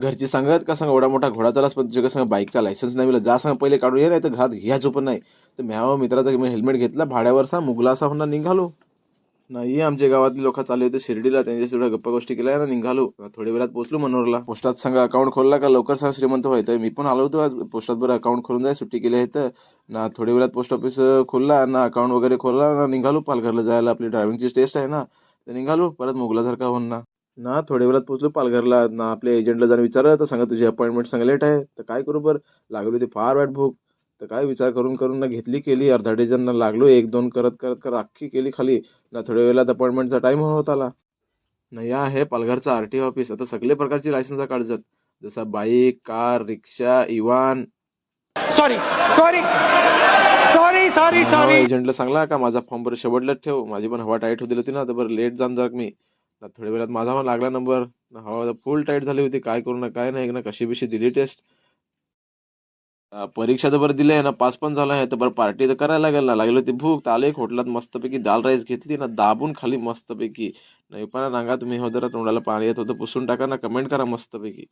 घरची सांगत का सांग एवढा मोठा घोडा चालास पण तुझ्या सांग बाईकचा लायसन्स नाही मिळाला जा सांग पहिले काढून ये नाही तर घात घ्यायचो पण नाही तर म्याव मित्राचा मी हेल्मेट घेतला भाड्यावर सांग मुगला असा होणार निघालो. नाही आमच्या गावातली लोक चालले होते शिर्डीला त्यांच्याशी थोड्या गप्पा गोष्टी केल्या ना निघालो थोड्या वेळात पोहोचलो मनोरला. पोस्टात सांग अकाउंट खोलला का लवकर सांग श्रीमंत व्हायचं मी पण आलो होतो आज पोस्टात बरं अकाउंट खोलून जाय सुट्टी केली आहे तर ना थोड्या वेळात पोस्ट ऑफिस खोलला ना अकाउंट वगैरे खोलला ना निघालो पालघरला जायला आपली ड्रायव्हिंगची टेस्ट आहे ना तर निघालो परत मुगलासारखा होऊन ना थोड्या वेळात पोहोचलो पालघरला ना आपल्या एजंटला जाऊन विचारलं तर सांगा तुझी अपॉइंटमेंट सांगा लेट आहे तर काय करू बरं लागली होती फार वाट भूक तर काय विचार करून करून ना घेतली केली अर्धा डझन ना लागलो एक दोन करत करत करत अख्खी केली खाली ना थोड्या वेळात अपॉइंटमेंटचा टाइम होत आला. नाही आहे पालघरचं आरटीओ ऑफिस आता सगळे प्रकारची लायसन्स काढतात जसं बाईक कार रिक्षा इव्हान. Sorry sorry sorry sorry sorry. एजंटला सांगला का माझा फॉर्म बरं शेवटलाच ठेव माझी पण हवा टाईट होती होती ना तर बरं लेट जाण जर मी ना थोड्या वेळात माझा पण लागला नंबर हवा फुल टाईट झाली होती काय करू ना काय नाही ना कशी बिशी दिली टेस्ट. परीक्षा तर बरं दिली आहे ना पास पण झाला आहे तर बरं पार्टी तर करायला लागेल ना लागली होती भूक तर आलं एक होटलात मस्तपैकी दाल राईस घेतली ना दाबून खाली मस्तपैकी नाही पण सांगा तुम्ही हो जरा तोंडाला पाणी येत होतं पुसून टाका ना कमेंट करा मस्तपैकी.